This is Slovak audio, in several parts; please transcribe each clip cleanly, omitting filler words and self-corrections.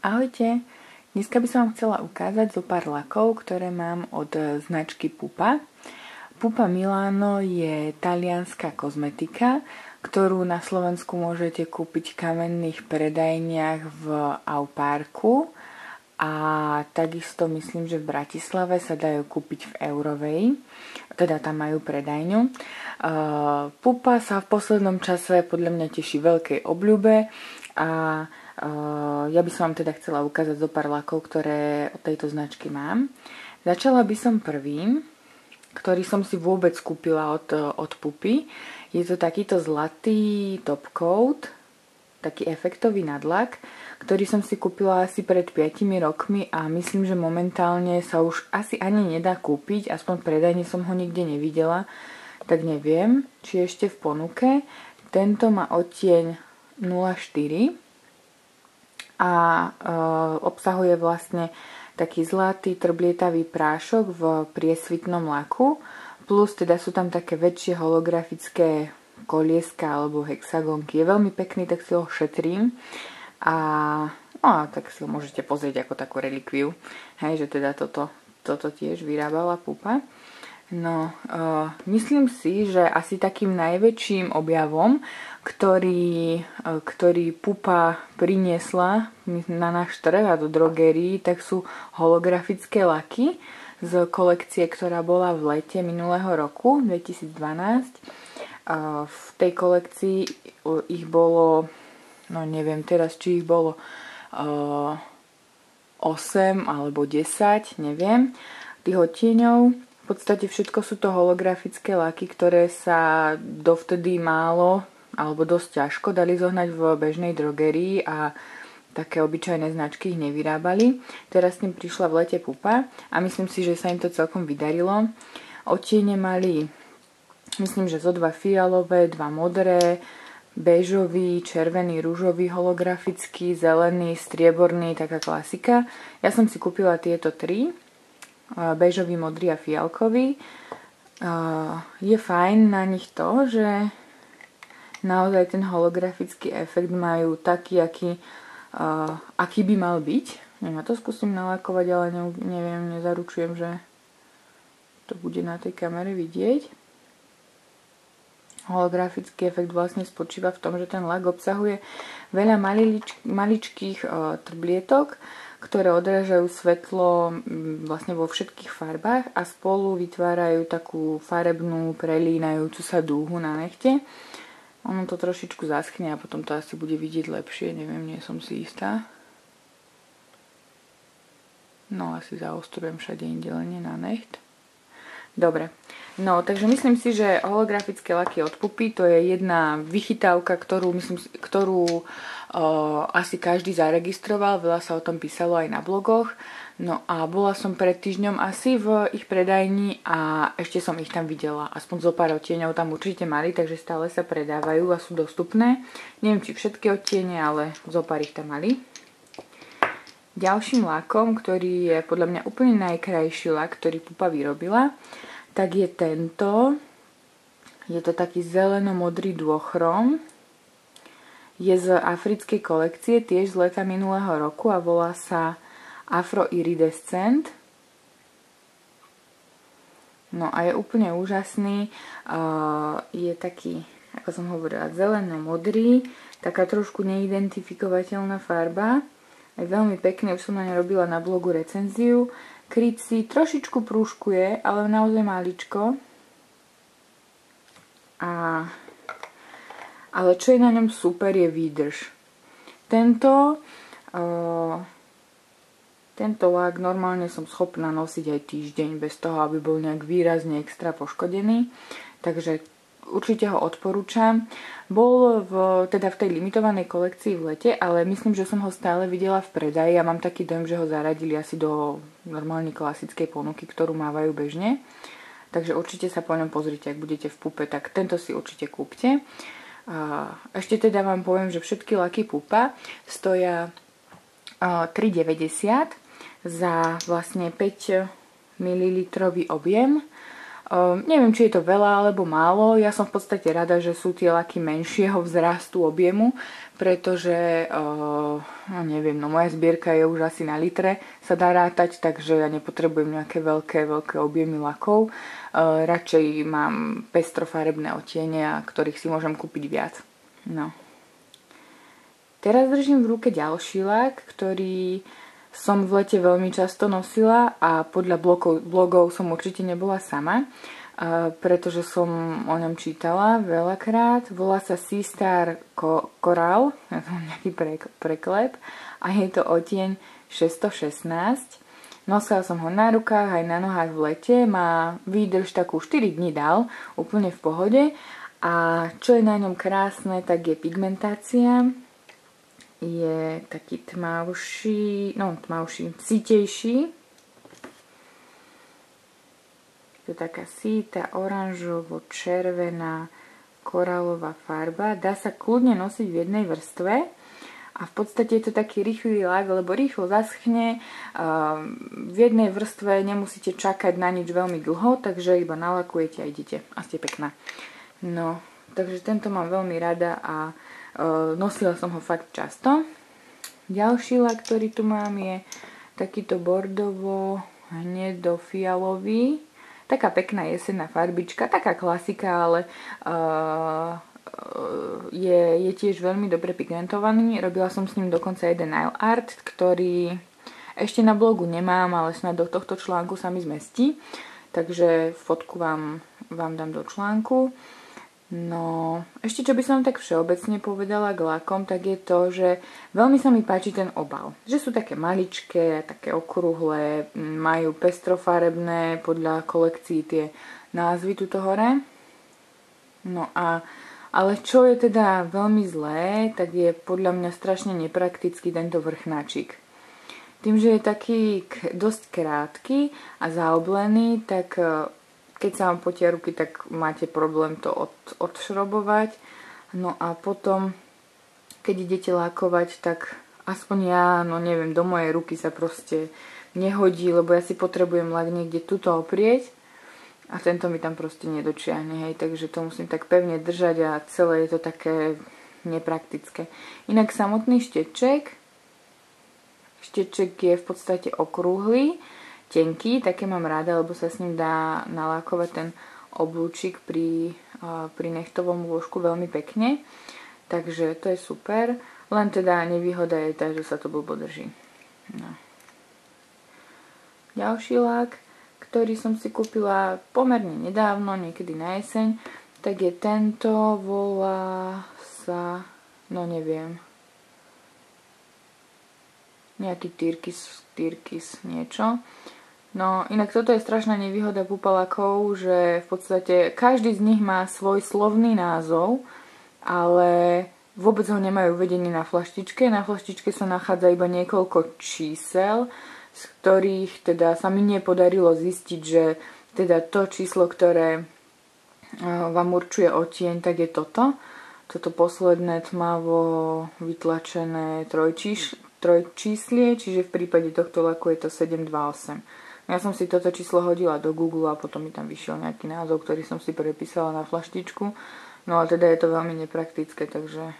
Ahojte, dneska by som vám chcela ukázať zo pár lakov, ktoré mám od značky Pupa. Pupa Milano je talianska kozmetika, ktorú na Slovensku môžete kúpiť v kamenných predajniach v Auparku a takisto myslím, že v Bratislave sa dajú kúpiť v Eurovej, teda tam majú predajňu. Pupa sa v poslednom čase podľa mňa teší veľkej obľúbe a ja by som vám teda chcela ukázať zo pár lakov, ktoré od tejto značky mám. Začala by som prvým, ktorý som si vôbec kúpila od Pupy. Je to takýto zlatý top coat, taký efektový nadlak, ktorý som si kúpila asi pred 5 rokmi a myslím, že momentálne sa už asi ani nedá kúpiť, aspoň v predajni som ho nikde nevidela, tak neviem, či ešte v ponuke. Tento má odtieň 04 a obsahuje vlastne taký zlatý trblietavý prášok v priesvitnom laku, plus teda sú tam také väčšie holografické kolieska alebo hexagónky. Je veľmi pekný, tak si ho šetrím a tak si ho môžete pozrieť ako takú relikviu, hej, že teda toto tiež vyrábala Pupa. No, myslím si, že asi takým najväčším objavom, ktorý Pupa priniesla na náš trh a do drogérií, tak sú holografické laky z kolekcie, ktorá bola v lete minulého roku, 2012. V tej kolekcii ich bolo, no neviem teraz, či ich bolo 8 alebo 10, neviem, tých odtieňov. V podstate všetko sú to holografické laky, ktoré sa dovtedy málo alebo dosť ťažko dali zohnať v bežnej drogerii a také obyčajné značky ich nevyrábali. Teraz s tým prišla v lete Pupa a myslím si, že sa im to celkom vydarilo. Odtiene mali, myslím, že zo 2 fialové, 2 modré, béžový, červený, ružový, holografický, zelený, strieborný, taká klasika. Ja som si kúpila tieto 3. Béžový, modrý a fialkový. Je fajn na nich to, že naozaj ten holografický efekt majú taký, aký by mal byť. Ja to skúsim nalakovať, ale neviem, nezaručujem, že to bude na tej kamere vidieť. Holografický efekt vlastne spočíva v tom, že ten lak obsahuje veľa maličkých trblietok, ktoré odrážajú svetlo vlastne vo všetkých farbách a spolu vytvárajú takú farebnú, prelínajúcu sa dúhu na nechte. Ono to trošičku zaschne a potom to asi bude vidieť lepšie, neviem, nie som si istá. No asi zaostrujem všade inde, len nie na necht. Dobre, no takže myslím si, že holografické laky od Pupy to je jedna vychytávka, ktorú asi každý zaregistroval, veľa sa o tom písalo aj na blogoch. No a bola som pred týždňom asi v ich predajni a ešte som ich tam videla. Aspoň zo pár odtieňov tam určite mali, takže stále sa predávajú a sú dostupné. Neviem, či všetky odtiene, ale zo pár ich tam mali. Ďalším lakom, ktorý je podľa mňa úplne najkrajší lak, ktorý Pupa vyrobila, tak je tento. Je to taký zeleno-modrý dôchrom. Je z africkej kolekcie, tiež z leta minulého roku a volá sa Afro Iridescent. No a je úplne úžasný. Je taký, ako som hovorila, zeleno-modrý, taká trošku neidentifikovateľná farba. Je veľmi pekný, už som na ne robila na blogu recenziu. Kryt si trošičku prúžkuje, ale naozaj maličko. Ale čo je na ňom super, je výdrž. Tento lak normálne som schopná nosiť aj týždeň bez toho, aby bol nejak výrazne extra poškodený. Takže určite ho odporúčam. Bol teda v tej limitovanej kolekcii v lete, ale myslím, že som ho stále videla v predaji a mám taký dojem, že ho zaradili asi do normálne klasickej ponuky, ktorú mávajú bežne. Takže určite sa po ňom pozrite, ak budete v Pupe, tak tento si určite kúpte. Ešte teda vám poviem, že všetky laky Pupa stoja 3,90 za vlastne 5 ml objem. Neviem, či je to veľa alebo málo. Ja som v podstate rada, že sú tie laky menšieho vzrastu objemu, pretože neviem, no moja zbierka je už asi na litre, sa dá rátať, takže ja nepotrebujem nejaké veľké objemy lakov. Radšej mám pestrofarebné odtiene, ktorých si môžem kúpiť viac. No. Teraz držím v ruke ďalší lak, ktorý som v lete veľmi často nosila a podľa blogov som určite nebola sama, pretože som o ňom čítala veľakrát. Volá sa Seastar Coral, ja to mám nejaký preklep, a je to odtieň 616. Nosila som ho na rukách aj na nohách v lete, má výdrž takú 4 dní dal, úplne v pohode. A čo je na ňom krásne, tak je pigmentácia. Je taký tmavší, sítejší. Je to taká síta, oranžovo-červená koralová farba. Dá sa kľudne nosiť v jednej vrstve a v podstate je to taký rýchly lak, lebo rýchlo zaschne. V jednej vrstve nemusíte čakať na nič veľmi dlho, takže iba nalakujete a idete a ste pekná. No, takže tento mám veľmi rada a nosila som ho fakt často. Ďalší lak, ktorý tu mám, je takýto bordovo hnedo-fialový. Taká pekná jesenná farbička, taká klasika, ale je tiež veľmi dobre pigmentovaný. Robila som s ním dokonca jeden nail art, ktorý ešte na blogu nemám, ale snad do tohto článku sa mi zmestí. Takže fotku vám dám do článku. No, ešte čo by som tak všeobecne povedala k lakom, tak je to, že veľmi sa mi páči ten obal. Že sú také maličké, také okrúhle, majú pestrofarebné podľa kolekcií tie názvy tuto hore. No ale čo je teda veľmi zlé, tak je podľa mňa strašne nepraktický tento vrchnáčik. Tým, že je taký dosť krátky a zaoblený, tak keď sa vám potia ruky, tak máte problém to odšrobovať. No a potom, keď idete lakovať, tak aspoň ja, no neviem, do mojej ruky sa proste nehodí, lebo ja si potrebujem lak niekde tuto oprieť a tento mi tam proste nedočiahne, hej, takže to musím tak pevne držať a celé je to také nepraktické. Inak samotný šteček je v podstate okrúhly, tenký, také mám rada, lebo sa s ním dá nalákovať ten oblúčik pri nechtovom lôžku veľmi pekne. Takže to je super. Len teda nevýhoda je tá, že sa to blbo drží. No. Ďalší lak, ktorý som si kúpila pomerne nedávno, niekedy na jeseň, tak je tento, volá sa, no neviem, nejaký Tyrkis niečo. No, inak toto je strašná nevýhoda pupalakov, že v podstate každý z nich má svoj slovný názov, ale vôbec ho nemajú uvedený na flaštičke. Na flaštičke sa nachádza iba niekoľko čísel, z ktorých teda sa mi nepodarilo zistiť, že teda to číslo, ktoré vám určuje odtieň, tak je toto. Toto posledné tmavo vytlačené trojčíslie, čiže v prípade tohto laku je to 728. Ja som si toto číslo hodila do Google a potom mi tam vyšiel nejaký názov, ktorý som si prepísala na flaštičku. No ale teda je to veľmi nepraktické, takže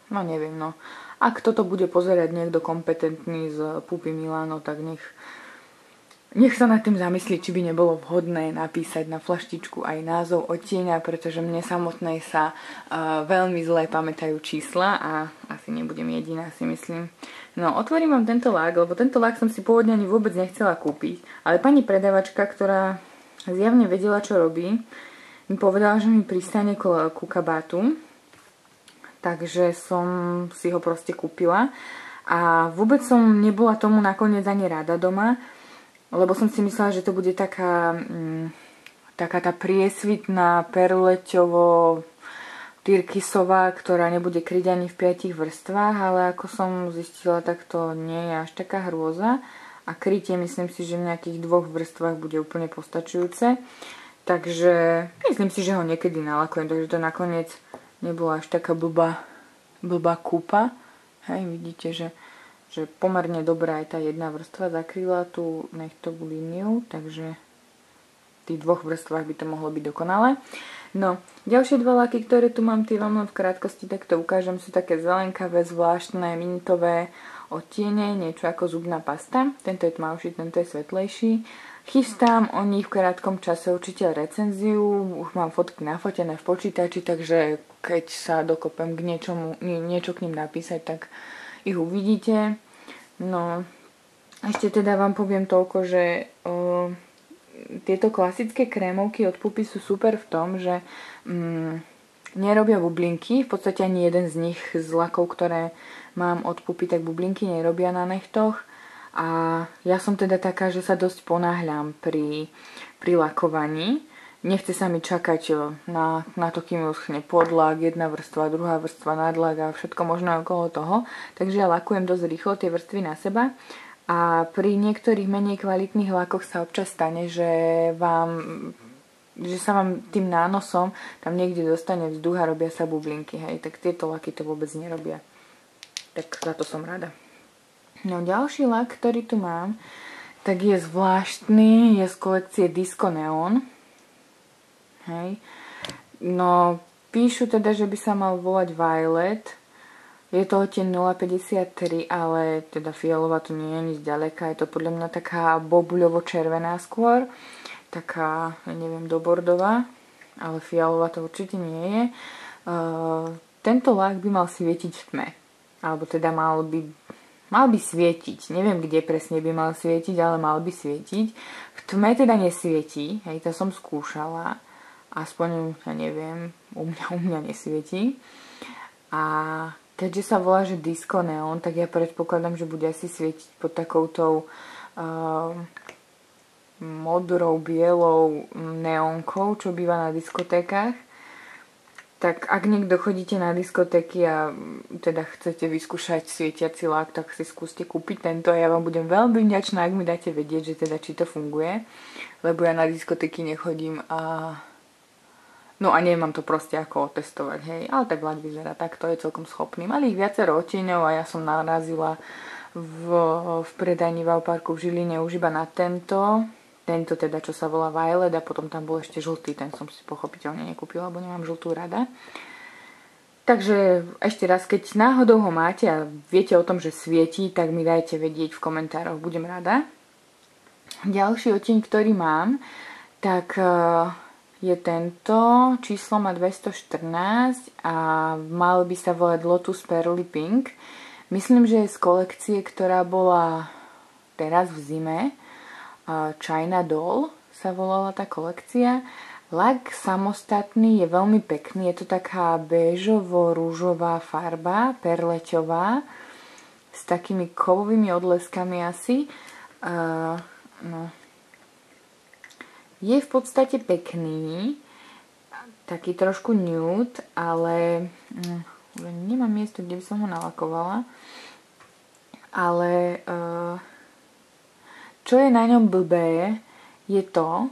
no neviem, no. Ak toto bude pozerať niekto kompetentný z Pupy Milano, tak nech sa nad tým zamyslí, či by nebolo vhodné napísať na flaštičku aj názov odtieňa, pretože mne samotnej sa veľmi zle pamätajú čísla a asi nebudem jediná, si myslím. No, otvorím vám tento lak, lebo tento lak som si pôvodne ani vôbec nechcela kúpiť, ale pani predavačka, ktorá zjavne vedela, čo robí, mi povedala, že mi pristane ku kabátu, takže som si ho proste kúpila a vôbec som nebola tomu nakoniec ani rada doma, lebo som si myslela, že to bude taká tá priesvitná perleťovo tyrkisová, ktorá nebude kryť ani v 5 vrstvách, ale ako som zistila, tak to nie je až taká hrôza a krytie myslím si, že v nejakých 2 vrstvách bude úplne postačujúce. Takže myslím si, že ho niekedy nalakujem, takže to nakoniec nebola až taká blbá kúpa. Hej, vidíte, že pomerne dobrá aj tá jedna vrstva zakryla tú nechtovú líniu, takže tých 2 vrstvách by to mohlo byť dokonalé. No, ďalšie 2 laky, ktoré tu mám, tie vám len v krátkosti takto ukážem, sú také zelenkavé, zvláštne, mintové odtiene, niečo ako zubná pasta. Tento je tmavší, tento je svetlejší. Chystám o nich v krátkom čase určite recenziu, už mám fotky nafotené v počítači, takže keď sa dokopem k niečo k ním napísať, tak ich uvidíte. No, ešte teda vám poviem toľko, že tieto klasické krémovky od Pupy sú super v tom, že nerobia bublinky, v podstate ani jeden z nich z lakov, ktoré mám od Pupy, tak bublinky nerobia na nechtoch. A ja som teda taká, že sa dosť ponáhľam pri lakovaní. Nechce sa mi čakať na to, kým uschne podlak, jedna vrstva, druhá vrstva, nadlak a všetko možné okolo toho. Takže ja lakujem dosť rýchlo tie vrstvy na seba. A pri niektorých menej kvalitných lakoch sa občas stane, že sa vám tým nánosom tam niekde dostane vzduch a robia sa bublinky. Hej. Tak tieto laky to vôbec nerobia. Tak za to som rada. No ďalší lak, ktorý tu mám, tak je zvláštny, je z kolekcie Disco Neon. Hej. No píšu teda, že by sa mal volať Violet. Je to odtieň 0,53, ale teda fialová to nie je ani zďaleka. Je to podľa mňa taká bobuľovo-červená skôr. Taká, ja neviem, dobordová. Ale fialová to určite nie je. Tento lak by mal svietiť v tme. Alebo teda mal by svietiť. Neviem, kde presne by mal svietiť, ale mal by svietiť. V tme teda nesvietí. Hej, to som skúšala. Aspoň, ja neviem, u mňa nesvietí. A keďže sa volá, že Disco Neon, tak ja predpokladám, že bude asi svietiť pod takoutou modrou, bielou neonkou, čo býva na diskotékach. Tak ak niekto chodíte na diskotéky a teda chcete vyskúšať svietiaci lak, tak si skúste kúpiť tento a ja vám budem veľmi vďačná, ak mi dáte vedieť, že teda či to funguje. Lebo ja na diskotéky nechodím a no a nemám to proste ako otestovať, hej. Ale tak lak vyzerá tak, to je celkom schopný. Mali ich viacero odtieňov a ja som narazila v predajni v Auparku v Žiline už iba na tento teda, čo sa volá Violet a potom tam bol ešte žltý, ten som si pochopiteľne nekúpila, lebo nemám žltú rada. Takže ešte raz, keď náhodou ho máte a viete o tom, že svietí, tak mi dajte vedieť v komentároch, budem rada. Ďalší odtieň, ktorý mám, tak je tento, číslo má 214 a mal by sa volať Lotus Pearly Pink. Myslím, že je z kolekcie, ktorá bola teraz v zime. China Doll sa volala tá kolekcia. Lak samostatný je veľmi pekný, je to taká béžovo-rúžová farba, perleťová, s takými kovovými odleskami asi. No. Je v podstate pekný, taký trošku nude, ale nemám miesto, kde by som ho nalakovala. Ale čo je na ňom blbé, je to,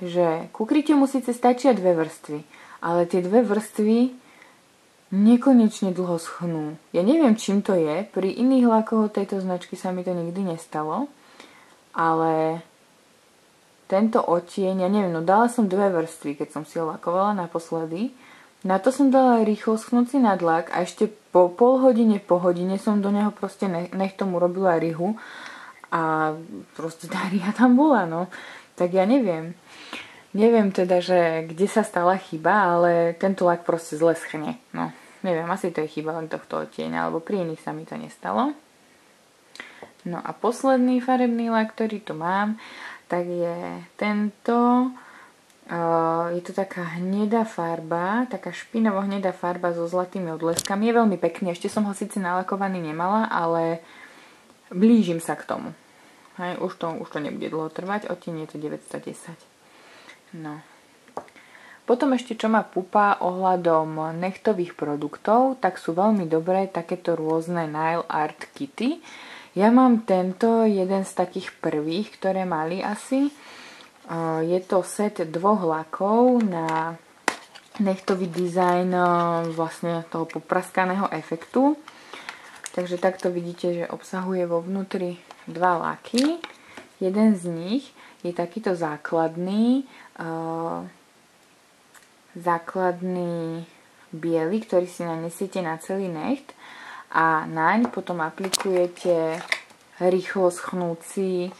že ku krytiu mu síce stačia 2 vrstvy, ale tie 2 vrstvy nekonečne dlho schnú. Ja neviem, čím to je, pri iných lakoch tejto značky sa mi to nikdy nestalo, ale tento odtieň, ja neviem, no dala som 2 vrstvy, keď som si ho lakovala naposledy. Na to som dala rýchlo schnúci nadlak a ešte po hodine som do neho proste nechtom urobila rihu. A proste tá riha tam bola, no. Tak ja neviem. Neviem teda, že kde sa stala chyba, ale tento lak proste zle schne. No, neviem, asi to je chyba len tohto odtieňa, alebo pri iných sa mi to nestalo. No a posledný farebný lak, ktorý tu mám, tak je tento. Je to taká hnedá farba, taká špinavo hnedá farba so zlatými odleskami. Je veľmi pekný, ešte som ho síce nalakovaný nemala, ale blížim sa k tomu. Hej, už to nebude dlho trvať, odtieň je to 910. No. Potom ešte čo má Pupa ohľadom nechtových produktov, tak sú veľmi dobré takéto rôzne nail art kity. Ja mám tento, jeden z takých prvých, ktoré mali asi. Je to set 2 lakov na nechtový dizajn vlastne toho popraskaného efektu. Takže takto vidíte, že obsahuje vo vnútri 2 laky. Jeden z nich je takýto základný biely, ktorý si nanesiete na celý necht a naň potom aplikujete rýchlo schnúci,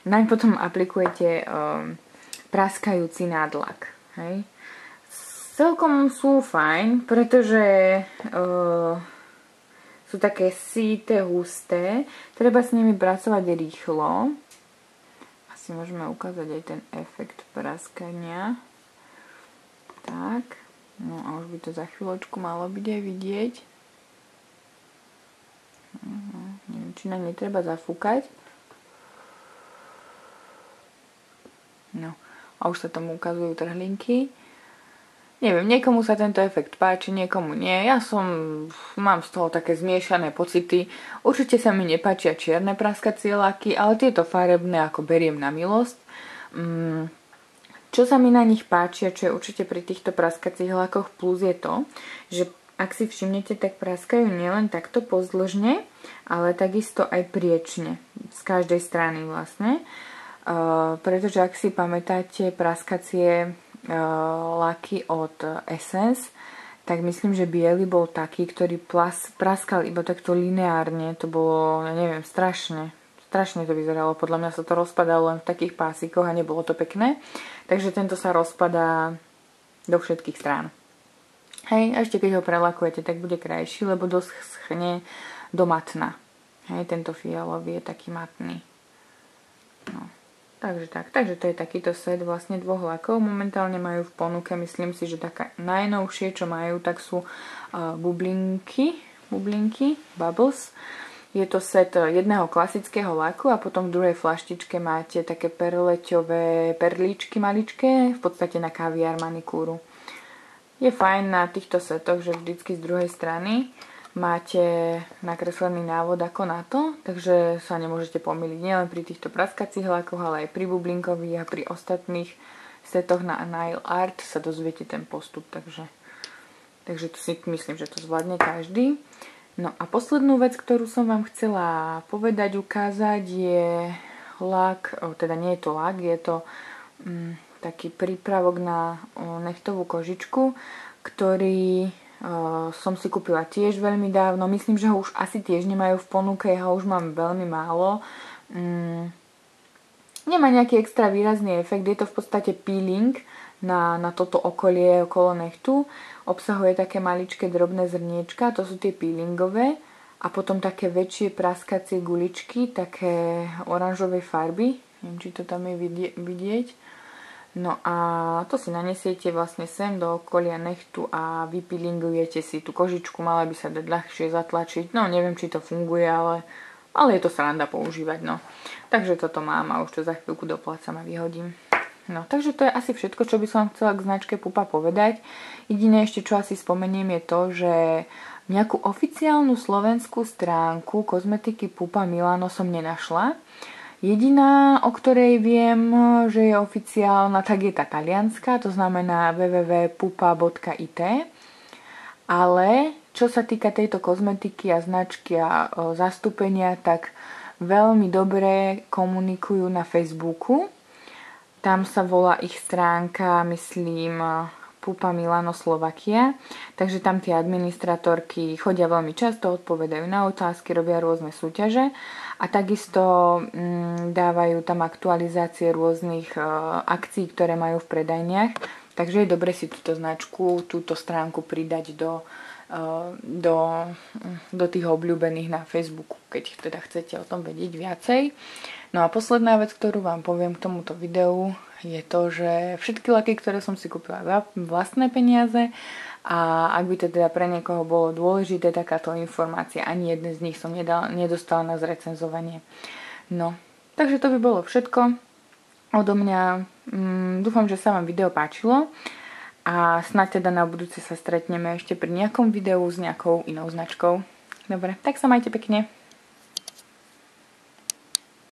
naň potom aplikujete praskajúci nádlak. Hej. Celkom sú fajn, pretože sú také síte, husté. Treba s nimi pracovať rýchlo. Asi môžeme ukázať aj ten efekt praskania. Tak. No a už by to za chvíľočku malo byť aj vidieť. Neviem, či nám netreba zafúkať. No. A už sa tomu ukazujú trhlinky. Neviem, niekomu sa tento efekt páči, niekomu nie. Mám z toho také zmiešané pocity. Určite sa mi nepáčia čierne praskacie laky, ale tieto farebné ako beriem na milosť. Čo sa mi na nich páči a čo je určite pri týchto praskacích lakoch plus je to, že ak si všimnete, tak praskajú nielen takto pozdĺžne, ale takisto aj priečne. Z každej strany vlastne. Pretože ak si pamätáte praskacie laky od Essence, tak myslím, že biely bol taký, ktorý praskal iba takto lineárne. To bolo, neviem, strašne to vyzeralo. Podľa mňa sa to rozpadalo len v takých pásikoch a nebolo to pekné. Takže tento sa rozpadá do všetkých strán. Hej, a ešte keď ho prelakujete, tak bude krajší, lebo dosť schne do matna. Hej, tento fialový je taký matný. No. Takže to je takýto set vlastne dvoch lakov. Momentálne majú v ponuke, myslím si, že taká najnovšie, čo majú, tak sú bublinky, bubbles. Je to set jedného klasického laku a potom v druhej flaštičke máte také perleťové perličky maličké, v podstate na kaviár manikúru. Je fajn na týchto setoch, že vždycky z druhej strany máte nakreslený návod ako na to, takže sa nemôžete pomýliť nielen pri týchto praskacích lakoch, ale aj pri bublinkových a pri ostatných setoch na nail art sa dozviete ten postup, takže to si myslím, že to zvládne každý. No a poslednú vec, ktorú som vám chcela povedať, ukázať je lak, teda nie je to lak, je to taký prípravok na nechtovú kožičku, ktorý som si kúpila tiež veľmi dávno. Myslím, že ho už asi tiež nemajú v ponuke, ja ho už mám veľmi málo. Nemá nejaký extra výrazný efekt, je to v podstate peeling na toto okolie okolo nechtu. Obsahuje také maličké drobné zrniečka, to sú tie peelingové. A potom také väčšie praskacie guličky, také oranžovej farby. Neviem, či to tam je vidieť. No a to si nanesiete vlastne sem do okolia nechtu a vypilingujete si tú kožičku, mala by sa dať ľahšie zatlačiť. No neviem, či to funguje, ale je to sranda používať, no. Takže toto mám a už to za chvíľku do plácam a vyhodím. No, takže to je asi všetko, čo by som chcela k značke Pupa povedať. Jediné ešte, čo asi spomeniem, je to, že nejakú oficiálnu slovenskú stránku kozmetiky Pupa Milano som nenašla. Jediná, o ktorej viem, že je oficiálna, tak je tá talianska, to znamená www.pupa.it. Ale čo sa týka tejto kozmetiky a značky a zastúpenia, tak veľmi dobre komunikujú na Facebooku. Tam sa volá ich stránka, myslím, Pupa Milano Slovakia. Takže tam tie administratorky chodia veľmi často, odpovedajú na otázky, robia rôzne súťaže. A takisto dávajú tam aktualizácie rôznych akcií, ktoré majú v predajniach. Takže je dobre si túto značku, túto stránku pridať do tých obľúbených na Facebooku, keď teda chcete o tom vedieť viacej. No a posledná vec, ktorú vám poviem k tomuto videu, je to, že všetky laky, ktoré som si kúpila za vlastné peniaze, a ak by to teda pre niekoho bolo dôležité takáto informácia, ani jeden z nich som nedostala na zrecenzovanie. No, takže to by bolo všetko odo mňa. Dúfam, že sa vám video páčilo a snáď teda na budúce sa stretneme ešte pri nejakom videu s nejakou inou značkou. Dobre, tak sa majte pekne.